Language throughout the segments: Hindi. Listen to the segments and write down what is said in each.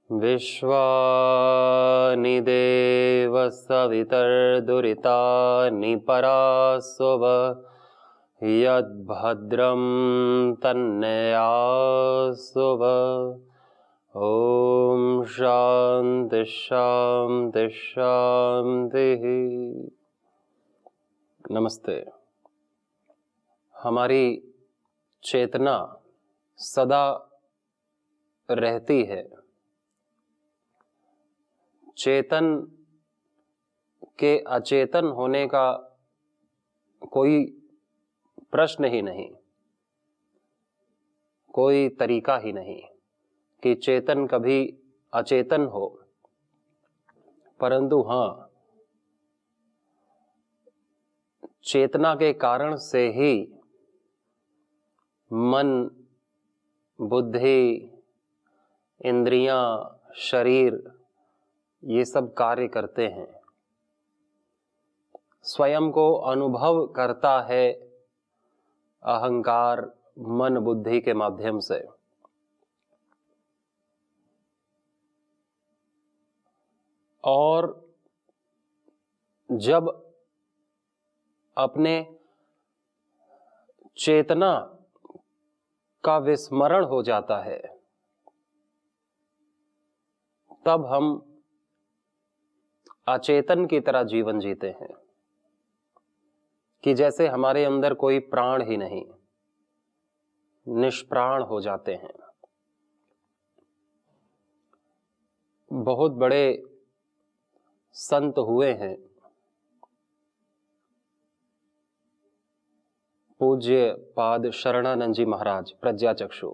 विश्वानि देव सवितर्दुरितानि परास्व यद्भद्रं तन्नयास्व। ओम शांति शांति शांति। नमस्ते। हमारी चेतना सदा रहती है, चेतन के अचेतन होने का कोई प्रश्न ही नहीं, कोई तरीका ही नहीं कि चेतन कभी अचेतन हो। परंतु हाँ, चेतना के कारण से ही मन, बुद्धि, इंद्रियां, शरीर ये सब कार्य करते हैं, स्वयं को अनुभव करता है अहंकार मन बुद्धि के माध्यम से। और जब अपने चेतना का विस्मरण हो जाता है, तब हम अचेतन की तरह जीवन जीते हैं कि जैसे हमारे अंदर कोई प्राण ही नहीं, निष्प्राण हो जाते हैं। बहुत बड़े संत हुए हैं, पूज्य पाद शरणानंद जी महाराज प्रज्ञाचक्षु।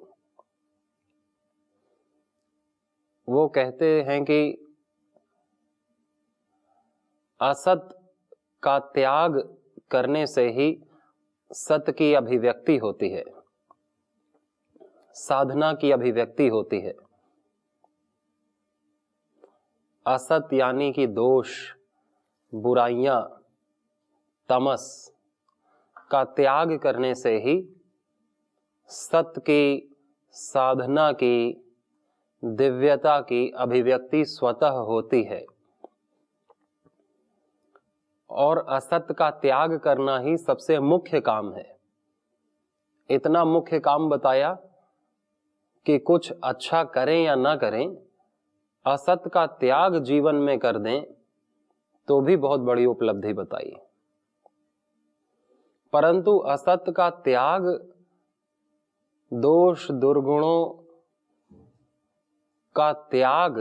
वो कहते हैं कि असत का त्याग करने से ही सत की अभिव्यक्ति होती है, साधना की अभिव्यक्ति होती है। असत यानी कि दोष, बुराइयां, तमस का त्याग करने से ही सत की, साधना की, दिव्यता की अभिव्यक्ति स्वतः होती है। और असत का त्याग करना ही सबसे मुख्य काम है। इतना मुख्य काम बताया कि कुछ अच्छा करें या ना करें, असत का त्याग जीवन में कर दें तो भी बहुत बड़ी उपलब्धि बताई। परंतु असत का त्याग दोष दुर्गुणों का त्याग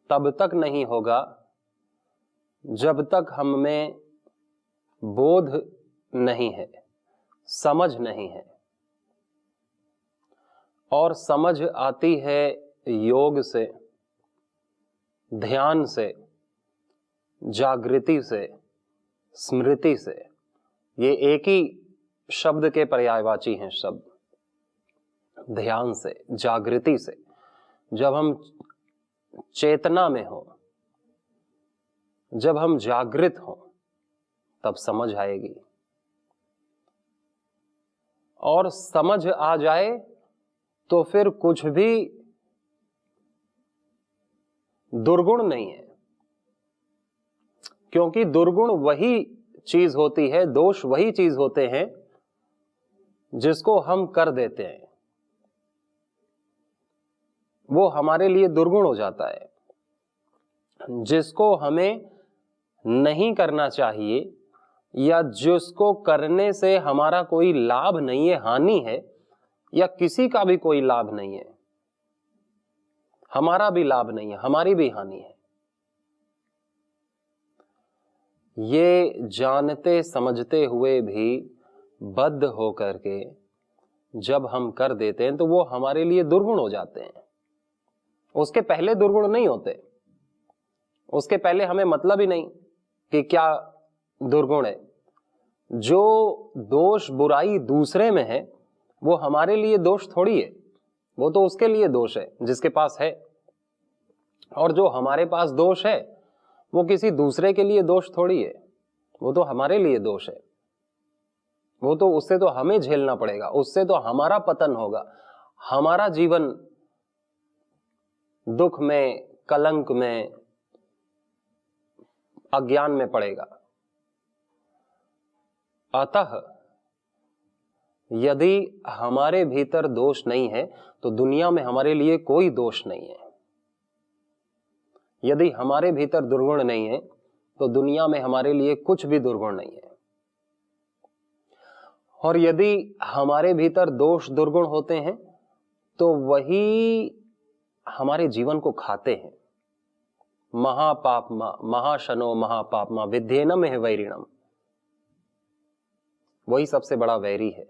तब तक नहीं होगा जब तक हम में बोध नहीं है, समझ नहीं है। और समझ आती है योग से, ध्यान से, जागृति से, स्मृति से। ये एक ही शब्द के पर्यायवाची हैं शब्द, ध्यान से, जागृति से। जब हम चेतना में हो, जब हम जागृत हो, तब समझ आएगी। और समझ आ जाए तो फिर कुछ भी दुर्गुण नहीं है, क्योंकि दुर्गुण वही चीज होती है, दोष वही चीज होते हैं जिसको हम कर देते हैं, वो हमारे लिए दुर्गुण हो जाता है। जिसको हमें नहीं करना चाहिए या जिसको करने से हमारा कोई लाभ नहीं है, हानि है, या किसी का भी कोई लाभ नहीं है, हमारा भी लाभ नहीं है, हमारी भी हानि है, ये जानते समझते हुए भी बद्ध होकर के जब हम कर देते हैं तो वो हमारे लिए दुर्गुण हो जाते हैं। उसके पहले दुर्गुण नहीं होते, उसके पहले हमें मतलब ही नहीं कि क्या दुर्गुण है। जो दोष बुराई दूसरे में है वो हमारे लिए दोष थोड़ी है, वो तो उसके लिए दोष है जिसके पास है। और जो हमारे पास दोष है वो किसी दूसरे के लिए दोष थोड़ी है, वो तो हमारे लिए दोष है। वो तो उससे तो हमें झेलना पड़ेगा, उससे तो हमारा पतन होगा, हमारा जीवन दुख में, कलंक में, अज्ञान में पड़ेगा। अतः यदि हमारे भीतर दोष नहीं है तो दुनिया में हमारे लिए कोई दोष नहीं है। यदि हमारे भीतर दुर्गुण नहीं है तो दुनिया में हमारे लिए कुछ भी दुर्गुण नहीं है। और यदि हमारे भीतर दोष दुर्गुण होते हैं तो वही हमारे जीवन को खाते हैं। महापापमा महाशनो महापापमा विद्येनम है वैरिणम, वही सबसे बड़ा वैरी है।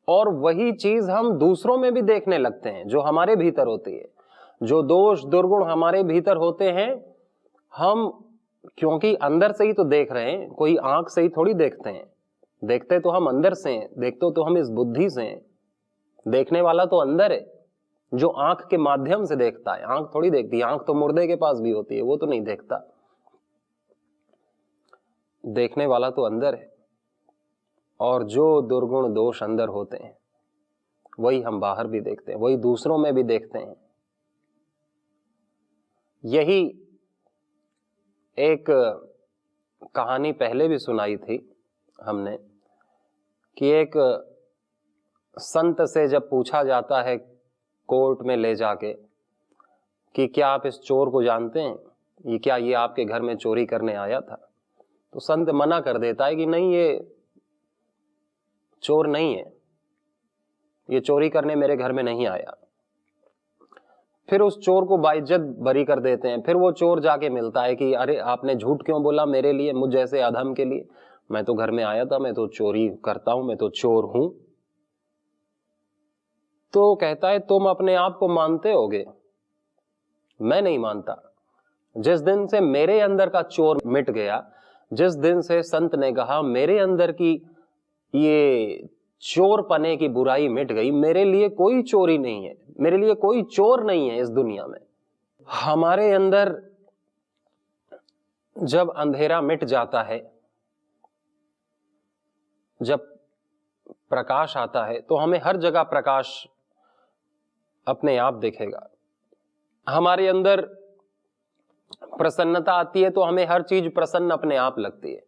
और वही चीज हम दूसरों में भी देखने लगते हैं जो हमारे भीतर होती है। जो दोष दुर्गुण हमारे भीतर होते हैं, हम क्योंकि अंदर से ही तो देख रहे हैं, कोई आंख से ही थोड़ी देखते हैं। देखते तो हम अंदर से हैं, देखते तो हम इस बुद्धि से हैं। देखने वाला तो अंदर है, जो आंख के माध्यम से देखता है। आंख थोड़ी देखती है, आंख तो मुर्दे के पास भी होती है, वो तो नहीं देखता। देखने वाला तो अंदर है। और जो दुर्गुण दोष अंदर होते हैं वही हम बाहर भी देखते हैं, वही दूसरों में भी देखते हैं। यही एक कहानी पहले भी सुनाई थी हमने कि एक संत से जब पूछा जाता है कोर्ट में ले जाके कि क्या आप इस चोर को जानते हैं, ये क्या ये आपके घर में चोरी करने आया था, तो संत मना कर देता है कि नहीं, ये चोर नहीं है, ये चोरी करने मेरे घर में नहीं आया। फिर उस चोर को बाइज्जत बरी कर देते हैं। फिर वो चोर जाके मिलता है कि अरे आपने झूठ क्यों बोला मेरे लिए, मुझ जैसे अधम के लिए? मैं तो घर में आया था, मैं तो चोरी करता हूं, मैं तो चोर हूं। तो कहता है तुम अपने आप को मानते होगे, मैं नहीं मानता। जिस दिन से मेरे अंदर का चोर मिट गया, जिस दिन से संत ने कहा मेरे अंदर की ये चोर पने की बुराई मिट गई, मेरे लिए कोई चोरी नहीं है, मेरे लिए कोई चोर नहीं है इस दुनिया में। हमारे अंदर जब अंधेरा मिट जाता है, जब प्रकाश आता है, तो हमें हर जगह प्रकाश अपने आप दिखेगा। हमारे अंदर प्रसन्नता आती है तो हमें हर चीज प्रसन्न अपने आप लगती है,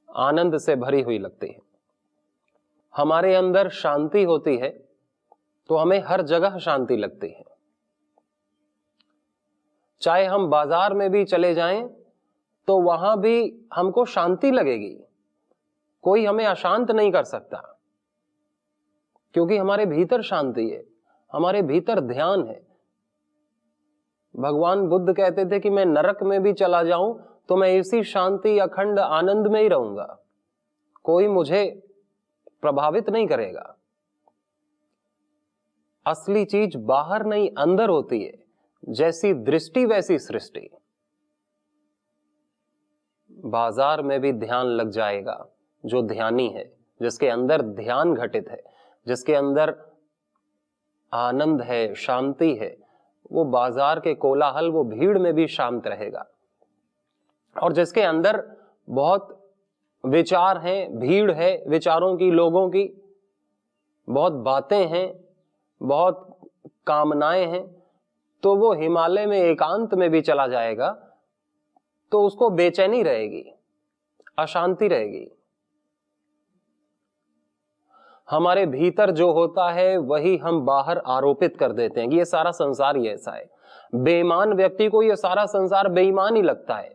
आनंद से भरी हुई लगती है। हमारे अंदर शांति होती है तो हमें हर जगह शांति लगती है। चाहे हम बाजार में भी चले जाएं तो वहां भी हमको शांति लगेगी, कोई हमें अशांत नहीं कर सकता, क्योंकि हमारे भीतर शांति है, हमारे भीतर ध्यान है। भगवान बुद्ध कहते थे कि मैं नरक में भी चला जाऊं तो मैं इसी शांति अखंड आनंद में ही रहूंगा, कोई मुझे प्रभावित नहीं करेगा। असली चीज बाहर नहीं अंदर होती है, जैसी दृष्टि वैसी सृष्टि। बाजार में भी ध्यान लग जाएगा जो ध्यानी है, जिसके अंदर ध्यान घटित है, जिसके अंदर आनंद है, शांति है, वो बाजार के कोलाहल, वो भीड़ में भी शांत रहेगा। और जिसके अंदर बहुत विचार हैं, भीड़ है विचारों की, लोगों की, बहुत बातें हैं, बहुत कामनाएं हैं, तो वो हिमालय में एकांत में भी चला जाएगा तो उसको बेचैनी रहेगी, अशांति रहेगी। हमारे भीतर जो होता है वही हम बाहर आरोपित कर देते हैं कि ये सारा संसार ही ऐसा है। बेईमान व्यक्ति को ये सारा संसार बेईमान ही लगता है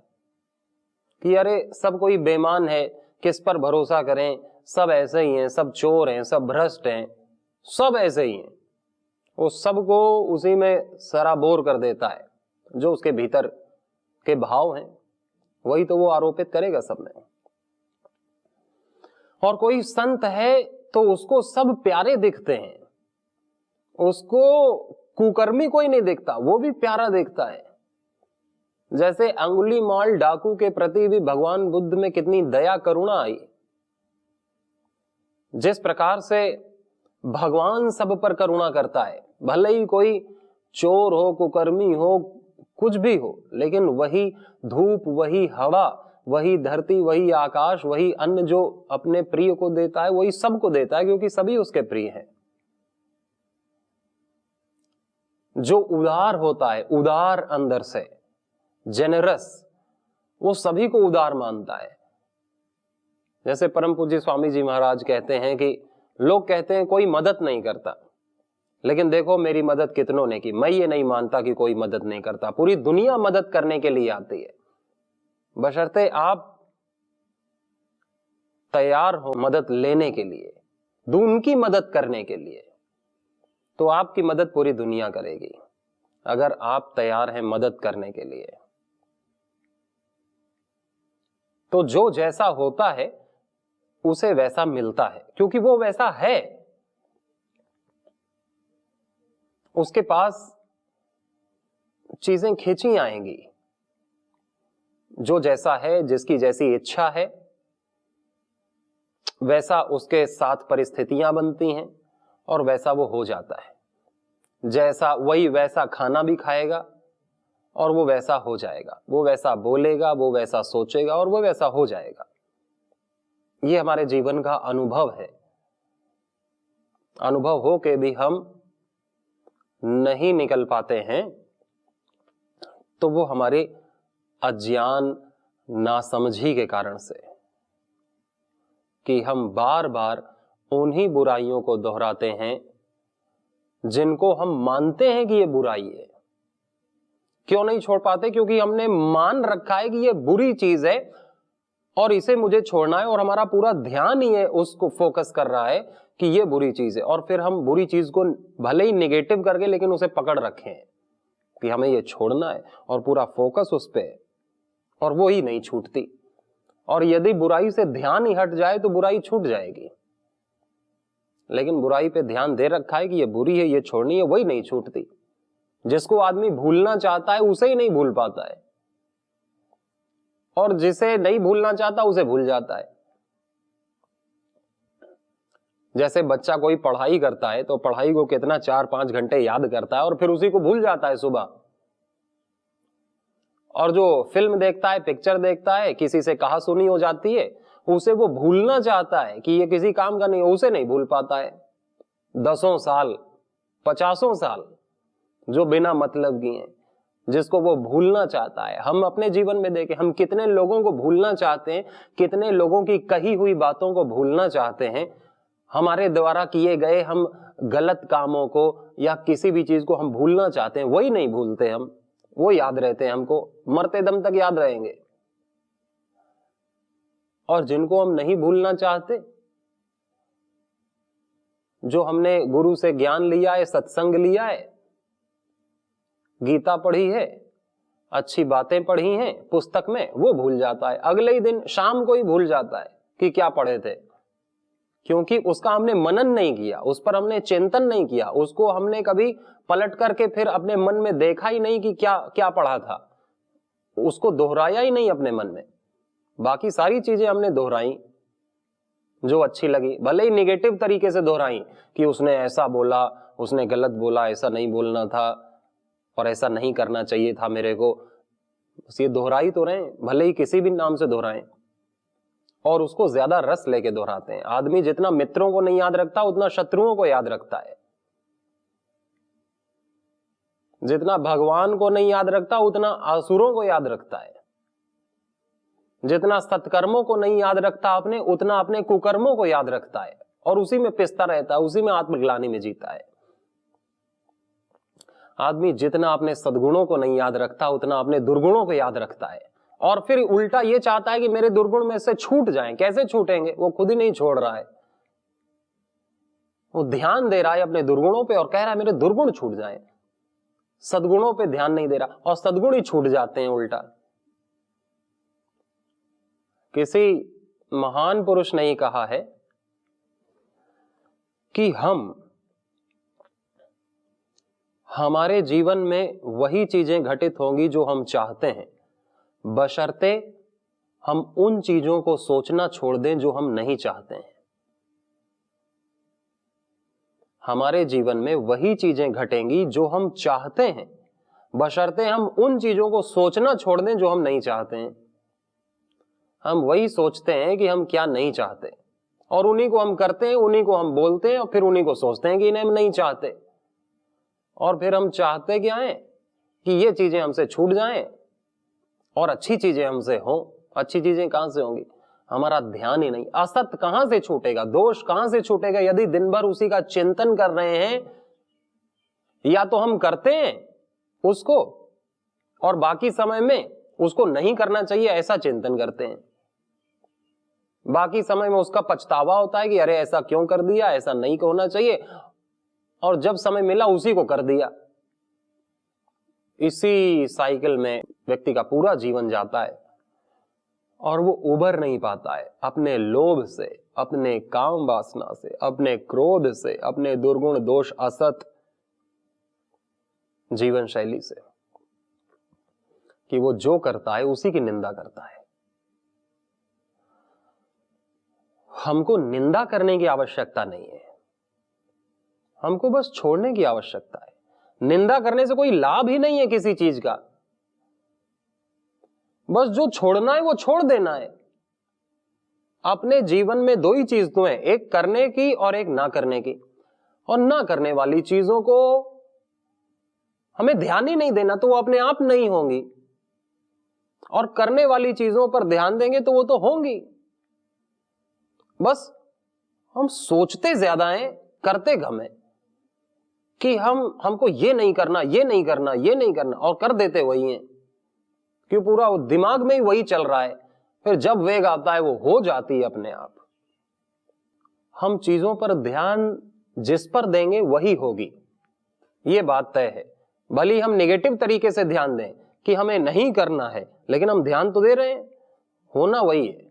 कि अरे सब कोई बेईमान है, किस पर भरोसा करें, सब ऐसे ही हैं, सब चोर हैं, सब भ्रष्ट हैं, सब ऐसे ही हैं। वो सबको उसी में सराबोर कर देता है। जो उसके भीतर के भाव हैं वही तो वो आरोपित करेगा सब में। और कोई संत है तो उसको सब प्यारे दिखते हैं, उसको कुकर्मी कोई नहीं देखता, वो भी प्यारा देखता है। जैसे अंगुलीमाल डाकू के प्रति भी भगवान बुद्ध में कितनी दया करुणा आई। जिस प्रकार से भगवान सब पर करुणा करता है, भले ही कोई चोर हो, कुकर्मी हो, कुछ भी हो, लेकिन वही धूप, वही हवा, वही धरती, वही आकाश, वही अन्न जो अपने प्रिय को देता है, वही सबको देता है, क्योंकि सभी उसके प्रिय हैं। जो उदार होता है, उदार अंदर से, जेनरस, वो सभी को उदार मानता है। जैसे परम पूज्य स्वामी जी महाराज कहते हैं कि लोग कहते हैं कोई मदद नहीं करता, लेकिन देखो मेरी मदद कितनों ने की। मैं ये नहीं मानता कि कोई मदद नहीं करता, पूरी दुनिया मदद करने के लिए आती है, बशर्ते आप तैयार हो मदद लेने के लिए, उनकी मदद करने के लिए, तो आपकी मदद पूरी दुनिया करेगी, अगर आप तैयार हैं मदद करने के लिए। तो जो जैसा होता है उसे वैसा मिलता है, क्योंकि वो वैसा है। उसके पास चीजें खींची आएंगी। जो जैसा है, जिसकी जैसी इच्छा है, वैसा उसके साथ परिस्थितियां बनती हैं और वैसा वो हो जाता है। जैसा वही वैसा खाना भी खाएगा और वो वैसा हो जाएगा, वो वैसा बोलेगा, वो वैसा सोचेगा और वो वैसा हो जाएगा। ये हमारे जीवन का अनुभव है। अनुभव हो के भी हम नहीं निकल पाते हैं, तो वो हमारे अज्ञान, नासमझी के कारण से, कि हम बार बार उन्हीं बुराइयों को दोहराते हैं जिनको हम मानते हैं कि ये बुराई है। क्यों नहीं छोड़ पाते? क्योंकि हमने मान रखा है कि ये बुरी चीज है और इसे मुझे छोड़ना है, और हमारा पूरा ध्यान ही है उसको फोकस कर रहा है कि ये बुरी चीज है। और फिर हम बुरी चीज को भले ही नेगेटिव करके, लेकिन उसे पकड़ रखे हैं कि हमें ये छोड़ना है, और पूरा फोकस उस पे है, और वो ही नहीं छूटती। और यदि बुराई से ध्यान ही हट जाए तो बुराई छूट जाएगी, लेकिन बुराई पे ध्यान दे रखा है कि ये बुरी है, ये छोड़नी है, वही नहीं छूटती। जिसको आदमी भूलना चाहता है उसे ही नहीं भूल पाता है, और जिसे नहीं भूलना चाहता उसे भूल जाता है। जैसे बच्चा कोई पढ़ाई करता है तो पढ़ाई को कितना 4-5 घंटे याद करता है और फिर उसी को भूल जाता है सुबह। और जो फिल्म देखता है, पिक्चर देखता है, किसी से कहा सुनी हो जाती है, उसे वो भूलना चाहता है कि ये किसी काम का नहीं है, उसे नहीं भूल पाता है। 10 साल, 50 साल जो बिना मतलब की हैं, जिसको वो भूलना चाहता है। हम अपने जीवन में देखें, हम कितने लोगों को भूलना चाहते हैं, कितने लोगों की कही हुई बातों को भूलना चाहते हैं। हमारे द्वारा किए गए हम गलत कामों को या किसी भी चीज को हम भूलना चाहते हैं, वही नहीं भूलते हम, वो याद रहते हैं, हमको मरते दम तक याद रहेंगे। और जिनको हम नहीं भूलना चाहते, जो हमने गुरु से ज्ञान लिया है, सत्संग लिया है, गीता पढ़ी है, अच्छी बातें पढ़ी हैं पुस्तक में, वो भूल जाता है। अगले ही दिन शाम को ही भूल जाता है कि क्या पढ़े थे, क्योंकि उसका हमने मनन नहीं किया, उस पर हमने चिंतन नहीं किया, उसको हमने कभी पलट करके फिर अपने मन में देखा ही नहीं कि क्या क्या पढ़ा था, उसको दोहराया ही नहीं अपने मन में। बाकी सारी चीजें हमने दोहराई जो अच्छी लगी, भले ही निगेटिव तरीके से दोहराई कि उसने ऐसा बोला, उसने गलत बोला, ऐसा नहीं बोलना था और ऐसा नहीं करना चाहिए था मेरे को। बस ये दोहराई तो रहे, भले ही किसी भी नाम से दोहराएं, और उसको ज्यादा रस लेके दोहराते हैं। आदमी जितना मित्रों को नहीं याद रखता उतना शत्रुओं को याद रखता है, जितना भगवान को नहीं याद रखता उतना असुरों को याद रखता है, जितना सत्कर्मों को नहीं याद रखता अपने, उतना अपने कुकर्मों को याद रखता है और उसी में पिसता रहता है, उसी में आत्मग्लानि में जीता है। आदमी जितना अपने सद्गुणों को नहीं याद रखता उतना अपने दुर्गुणों को याद रखता है, और फिर उल्टा ये चाहता है कि मेरे दुर्गुण में से छूट जाएं। कैसे छूटेंगे? वो खुद ही नहीं छोड़ रहा है, वो ध्यान दे रहा है अपने दुर्गुणों पे और कह रहा है मेरे दुर्गुण छूट जाएं। सद्गुणों पे ध्यान नहीं दे रहा और सद्गुण ही छूट जाते हैं उल्टा। किसी महान पुरुष ने कहा है कि हम हमारे जीवन में वही चीजें घटित होंगी जो हम चाहते हैं, बशर्ते हम उन चीजों को सोचना छोड़ दें जो हम नहीं चाहते हैं। हमारे जीवन में वही चीजें घटेंगी जो हम चाहते हैं, बशर्ते हम उन चीजों को सोचना छोड़ दें जो हम नहीं चाहते हैं। हम वही सोचते हैं कि हम क्या नहीं चाहते, और उन्हीं को हम करते हैं, उन्हीं को हम बोलते हैं, और फिर उन्हीं को सोचते हैं कि इन्हें हम नहीं चाहते। और फिर हम चाहते क्या है कि ये चीजें हमसे छूट जाएं और अच्छी चीजें हमसे हों। अच्छी चीजें कहां से होंगी? हमारा ध्यान ही नहीं। असत्य कहां से छूटेगा, दोष कहां से छूटेगा यदि दिन भर उसी का चिंतन कर रहे हैं। या तो हम करते हैं उसको और बाकी समय में उसको नहीं करना चाहिए ऐसा चिंतन करते हैं, बाकी समय में उसका पछतावा होता है कि अरे ऐसा क्यों कर दिया, ऐसा नहीं होना चाहिए, और जब समय मिला उसी को कर दिया। इसी साइकिल में व्यक्ति का पूरा जीवन जाता है और वो उबर नहीं पाता है अपने लोभ से, अपने काम वासना से, अपने क्रोध से, अपने दुर्गुण दोष असत जीवन शैली से, कि वो जो करता है उसी की निंदा करता है। हमको निंदा करने की आवश्यकता नहीं है, हमको बस छोड़ने की आवश्यकता है। निंदा करने से कोई लाभ ही नहीं है किसी चीज का, बस जो छोड़ना है वो छोड़ देना है। अपने जीवन में दो ही चीज तो है, एक करने की और एक ना करने की। और ना करने वाली चीजों को हमें ध्यान ही नहीं देना तो वो अपने आप नहीं होंगी, और करने वाली चीजों पर ध्यान देंगे तो वो तो होंगी। बस हम सोचते ज्यादा हैं, करते कम है कि हमको ये नहीं करना, ये नहीं करना, ये नहीं करना, और कर देते वही हैं। क्यों? पूरा दिमाग में ही वही चल रहा है। फिर जब वेग आता है वो हो जाती है अपने आप। हम चीजों पर ध्यान जिस पर देंगे वही होगी, ये बात तय है। भले ही हम नेगेटिव तरीके से ध्यान दें कि हमें नहीं करना है, लेकिन हम ध्यान तो दे रहे हैं, होना वही है।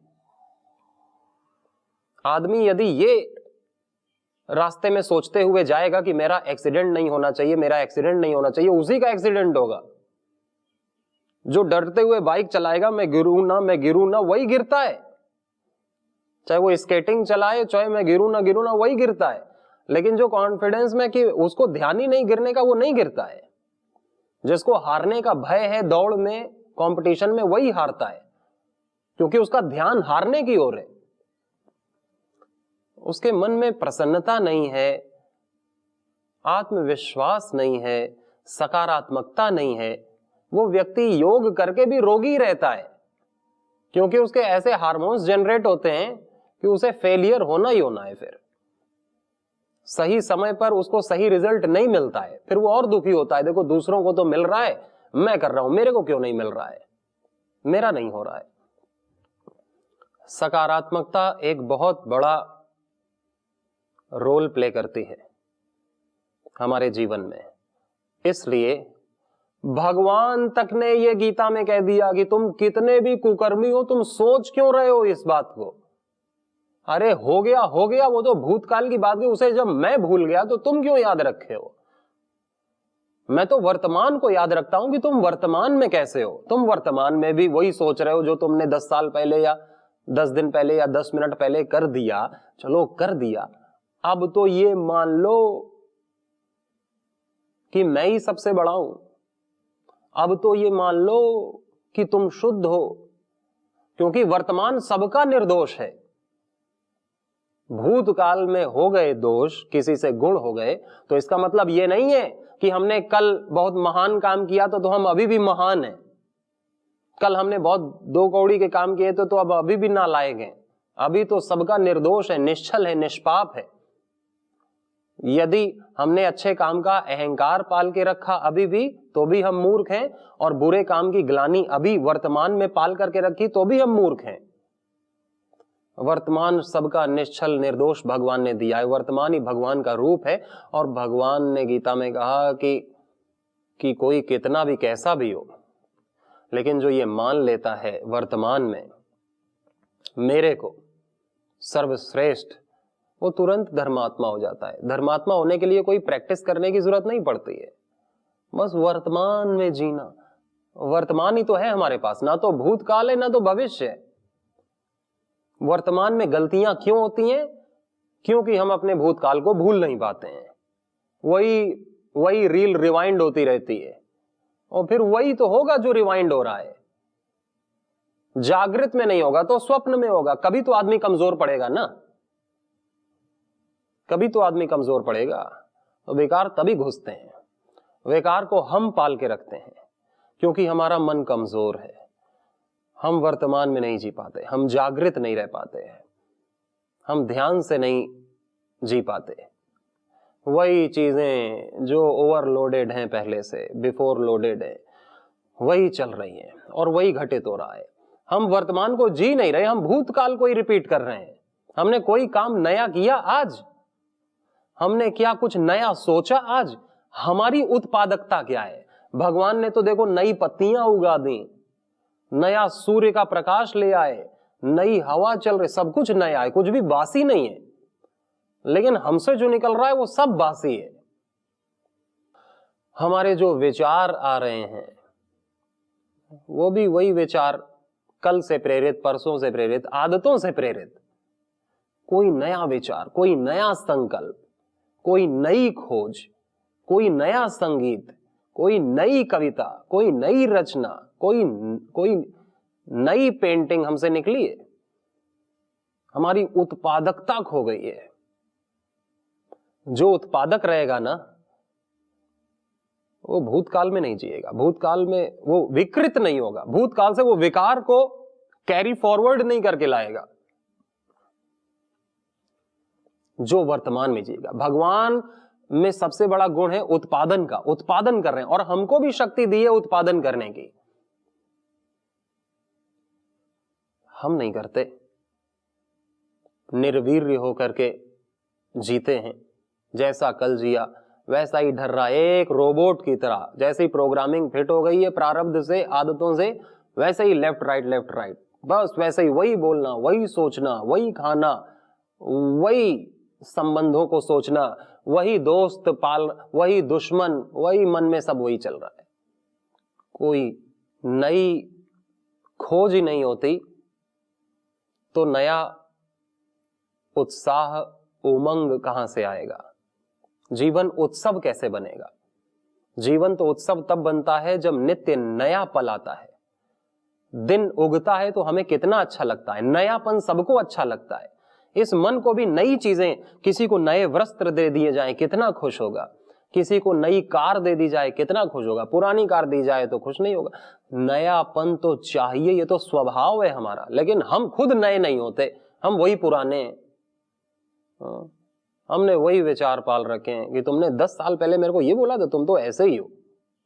आदमी यदि ये रास्ते में सोचते हुए जाएगा कि मेरा एक्सीडेंट नहीं होना चाहिए, मेरा एक्सीडेंट नहीं होना चाहिए, उसी का एक्सीडेंट होगा। जो डरते हुए बाइक चलाएगा, मैं गिरूं ना, वही गिरता है। चाहे वो स्केटिंग चलाए, चाहे मैं गिरूं ना, वही गिरता है। लेकिन जो कॉन्फिडेंस में कि उसको ध्यान ही नहीं गिरने का, वो नहीं गिरता है। जिसको हारने का भय है दौड़ में, कंपटीशन में, वही हारता है, क्योंकि उसका ध्यान हारने की ओर है। उसके मन में प्रसन्नता नहीं है, आत्मविश्वास नहीं है, सकारात्मकता नहीं है। वो व्यक्ति योग करके भी रोगी रहता है, क्योंकि उसके ऐसे हार्मोन्स जनरेट होते हैं कि उसे फेलियर होना ही होना है। फिर सही समय पर उसको सही रिजल्ट नहीं मिलता है, फिर वो और दुखी होता है। देखो दूसरों को तो मिल रहा है, मैं कर रहा हूं, मेरे को क्यों नहीं मिल रहा है, मेरा नहीं हो रहा है। सकारात्मकता एक बहुत बड़ा रोल प्ले करती है हमारे जीवन में। इसलिए भगवान तक ने यह गीता में कह दिया कि तुम कितने भी कुकर्मी हो, तुम सोच क्यों रहे हो इस बात को? अरे हो गया, वो तो भूतकाल की बात है, उसे जब मैं भूल गया तो तुम क्यों याद रखे हो? मैं तो वर्तमान को याद रखता हूं कि तुम वर्तमान में कैसे हो। तुम वर्तमान में भी वही सोच रहे हो जो तुमने 10 साल पहले या 10 दिन पहले या 10 मिनट पहले कर दिया। चलो कर दिया, अब तो ये मान लो कि मैं ही सबसे बड़ा हूं। अब तो ये मान लो कि तुम शुद्ध हो, क्योंकि वर्तमान सबका निर्दोष है। भूतकाल में हो गए दोष, किसी से गुण हो गए, तो इसका मतलब ये नहीं है कि हमने कल बहुत महान काम किया तो हम अभी भी महान हैं। कल हमने बहुत 2 कौड़ी के काम किए तो अब अभी भी नालायक हैं। अभी तो सबका निर्दोष है, निश्चल है, निष्पाप है। यदि हमने अच्छे काम का अहंकार पाल के रखा अभी भी, तो भी हम मूर्ख हैं, और बुरे काम की ग्लानि अभी वर्तमान में पाल करके रखी तो भी हम मूर्ख हैं। वर्तमान सबका निश्चल निर्दोष भगवान ने दिया है, वर्तमान ही भगवान का रूप है। और भगवान ने गीता में कहा कि कोई कितना भी कैसा भी हो, लेकिन जो ये मान लेता है वर्तमान में मेरे को सर्वश्रेष्ठ, वो तुरंत धर्मात्मा हो जाता है। धर्मात्मा होने के लिए कोई प्रैक्टिस करने की जरूरत नहीं पड़ती है। बस वर्तमान में जीना। वर्तमान ही तो है हमारे पास, ना तो भूतकाल है ना तो भविष्य है। वर्तमान में गलतियां क्यों होती हैं? क्योंकि हम अपने भूतकाल को भूल नहीं पाते हैं। वही रील रिवाइंड होती रहती है, और फिर वही तो होगा जो रिवाइंड हो रहा है। जागृत में नहीं होगा तो स्वप्न में होगा। कभी तो आदमी कमजोर पड़ेगा ना, कभी तो आदमी कमजोर पड़ेगा। तो विकार तभी घुसते हैं। विकार को हम पाल के रखते हैं क्योंकि हमारा मन कमजोर है। हम वर्तमान में नहीं जी पाते, हम जागृत नहीं रह पाते हैं, हम ध्यान से नहीं जी पाते। वही चीजें जो ओवरलोडेड हैं, पहले से बिफोर लोडेड है, वही चल रही हैं और वही घटित हो रहा है। हम वर्तमान को जी नहीं रहे, हम भूतकाल को ही रिपीट कर रहे हैं। हमने कोई काम नया किया आज? हमने क्या कुछ नया सोचा आज? हमारी उत्पादकता क्या है? भगवान ने तो देखो नई पत्तियां उगा दी, नया सूर्य का प्रकाश ले आए, नई हवा चल रही, सब कुछ नया है, कुछ भी बासी नहीं है। लेकिन हमसे जो निकल रहा है वो सब बासी है। हमारे जो विचार आ रहे हैं वो भी वही विचार, कल से प्रेरित, परसों से प्रेरित, आदतों से प्रेरित। कोई नया विचार, कोई नया संकल्प, कोई नई खोज, कोई नया संगीत, कोई नई कविता, कोई नई रचना, कोई नई पेंटिंग हमसे निकली है। हमारी उत्पादकता खो गई है। जो उत्पादक रहेगा ना, वो भूतकाल में नहीं जिएगा, भूतकाल में वो विकृत नहीं होगा, भूतकाल से वो विकार को कैरी फॉरवर्ड नहीं करके लाएगा। जो वर्तमान में जिएगा। भगवान में सबसे बड़ा गुण है उत्पादन का, उत्पादन कर रहे हैं, और हमको भी शक्ति दी है उत्पादन करने की। हम नहीं करते, निर्वीर्य होकर के जीते हैं। जैसा कल जिया वैसा ही ढर रहा, एक रोबोट की तरह। जैसे ही प्रोग्रामिंग फिट हो गई है प्रारब्ध से, आदतों से, वैसे ही लेफ्ट राइट, बस वैसे ही वही बोलना, वही सोचना, वही खाना, वही संबंधों को सोचना, वही दोस्त पाल, वही दुश्मन, वही मन में सब वही चल रहा है। कोई नई खोज ही नहीं होती तो नया उत्साह, उमंग कहां से आएगा? जीवन उत्सव कैसे बनेगा? जीवन तो उत्सव तब बनता है जब नित्य नया पल आता है। दिन उगता है तो हमें कितना अच्छा लगता है, नयापन सबको अच्छा लगता है। इस मन को भी नई चीजें, किसी को नए वस्त्र दे दिए जाए कितना खुश होगा, किसी को नई कार दे दी जाए कितना खुश होगा, पुरानी कार दी जाए तो खुश नहीं होगा। नयापन तो चाहिए, ये तो स्वभाव है हमारा। लेकिन हम खुद नए नहीं होते, हम वही पुराने हैं। हमने वही विचार पाल रखे हैं कि तुमने 10 साल पहले मेरे को ये बोला था, तुम तो ऐसे ही हो,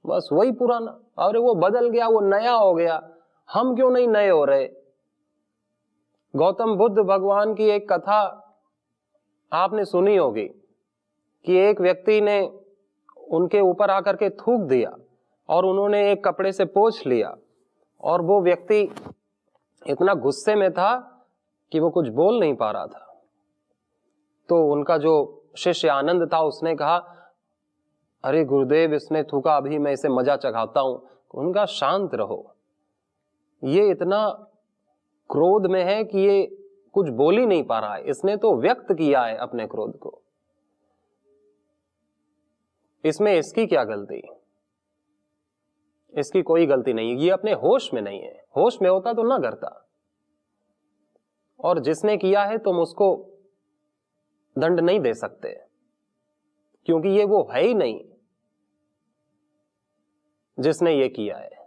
बस वही पुराना। और वो बदल गया, वो नया हो गया, हम क्यों नहीं नए हो रहे? गौतम बुद्ध भगवान की एक कथा आपने सुनी होगी कि एक व्यक्ति ने उनके ऊपर आकर के थूक दिया और उन्होंने एक कपड़े से पोंछ लिया, और वो व्यक्ति इतना गुस्से में था कि वो कुछ बोल नहीं पा रहा था। तो उनका जो शिष्य आनंद था, उसने कहा, अरे गुरुदेव, इसने थूका, अभी मैं इसे मजा चखाता हूं। उनका शांत रहो, ये इतना क्रोध में है कि ये कुछ बोल ही नहीं पा रहा है, इसने तो व्यक्त किया है अपने क्रोध को, इसमें इसकी क्या गलती? इसकी कोई गलती नहीं, ये अपने होश में नहीं है। होश में होता तो ना करता। और जिसने किया है तुम उसको दंड नहीं दे सकते, क्योंकि ये वो है ही नहीं जिसने ये किया है।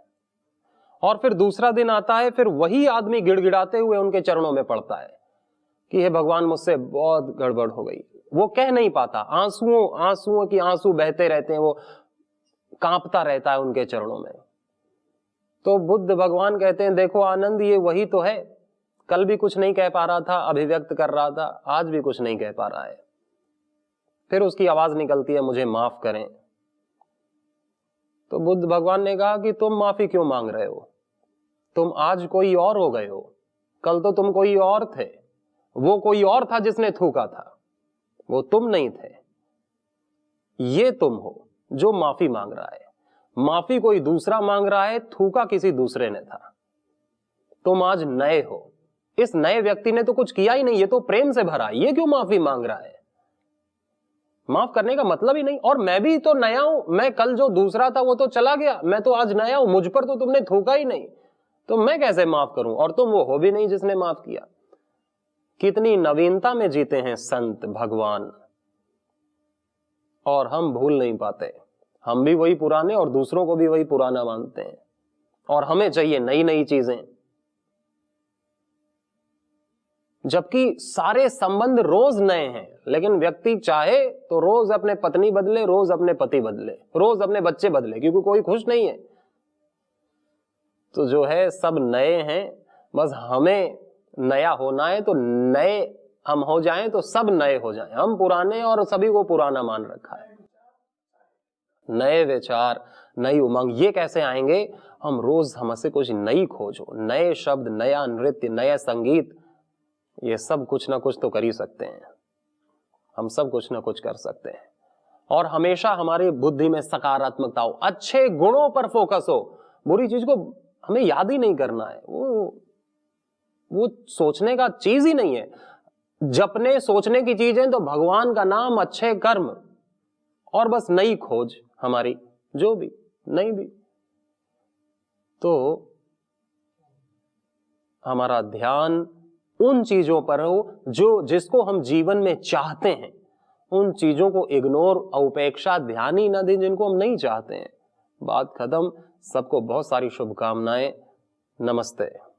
और फिर दूसरा दिन आता है, फिर वही आदमी गिड़गिड़ाते हुए उनके चरणों में पड़ता है कि हे भगवान, मुझसे बहुत गड़बड़ हो गई। वो कह नहीं पाता, आंसुओं की आंसू बहते रहते हैं, वो कांपता रहता है उनके चरणों में। तो बुद्ध भगवान कहते हैं, देखो आनंद, ये वही तो है, कल भी कुछ नहीं कह पा रहा था, अभिव्यक्त कर रहा था, आज भी कुछ नहीं कह पा रहा है। फिर उसकी आवाज निकलती है, मुझे माफ करें। तो बुद्ध भगवान ने कहा कि तुम माफी क्यों मांग रहे हो? तुम आज कोई और हो गए हो, कल तो तुम कोई और थे। वो कोई और था जिसने थूका था, वो तुम नहीं थे। ये तुम हो जो माफी मांग रहा है। माफी कोई दूसरा मांग रहा है, थूका किसी दूसरे ने था। तुम आज नए हो, इस नए व्यक्ति ने तो कुछ किया ही नहीं, ये तो प्रेम से भरा, ये क्यों माफी मांग रहा है? माफ करने का मतलब ही नहीं। और मैं भी तो नया हूं, मैं कल जो दूसरा था वो तो चला गया, मैं तो आज नया हूं, मुझ पर तो तुमने थूका ही नहीं, तो मैं कैसे माफ करूं? और तुम वो हो भी नहीं जिसने माफ किया। कितनी नवीनता में जीते हैं संत भगवान, और हम भूल नहीं पाते। हम भी वही पुराने और दूसरों को भी वही पुराना मानते हैं, और हमें चाहिए नई नई चीजें। जबकि सारे संबंध रोज नए हैं, लेकिन व्यक्ति चाहे तो रोज अपने पत्नी बदले, रोज अपने पति बदले, रोज अपने बच्चे बदले, क्योंकि कोई खुश नहीं है। तो जो है सब नए हैं, बस हमें नया होना है, तो नए हम हो जाएं तो सब नए हो जाएं। हम पुराने और सभी को पुराना मान रखा है। नए विचार, नई उमंग, ये कैसे आएंगे? हम रोज हमसे कुछ नई खोजो, नए शब्द, नया नृत्य, नया संगीत, ये सब कुछ ना कुछ तो कर ही सकते हैं। हम सब कुछ ना कुछ कर सकते हैं। और हमेशा हमारी बुद्धि में सकारात्मकता हो, अच्छे गुणों पर फोकस हो, बुरी चीज को हमें याद ही नहीं करना है। वो सोचने का चीज ही नहीं है। जपने सोचने की चीज है तो भगवान का नाम, अच्छे कर्म, और बस नई खोज हमारी, जो भी नहीं भी। तो हमारा ध्यान उन चीजों पर हो जिसको हम जीवन में चाहते हैं। उन चीजों को इग्नोर, उपेक्षा, ध्यान ही ना दें जिनको हम नहीं चाहते हैं। बात खत्म। सबको बहुत सारी शुभकामनाएं। नमस्ते।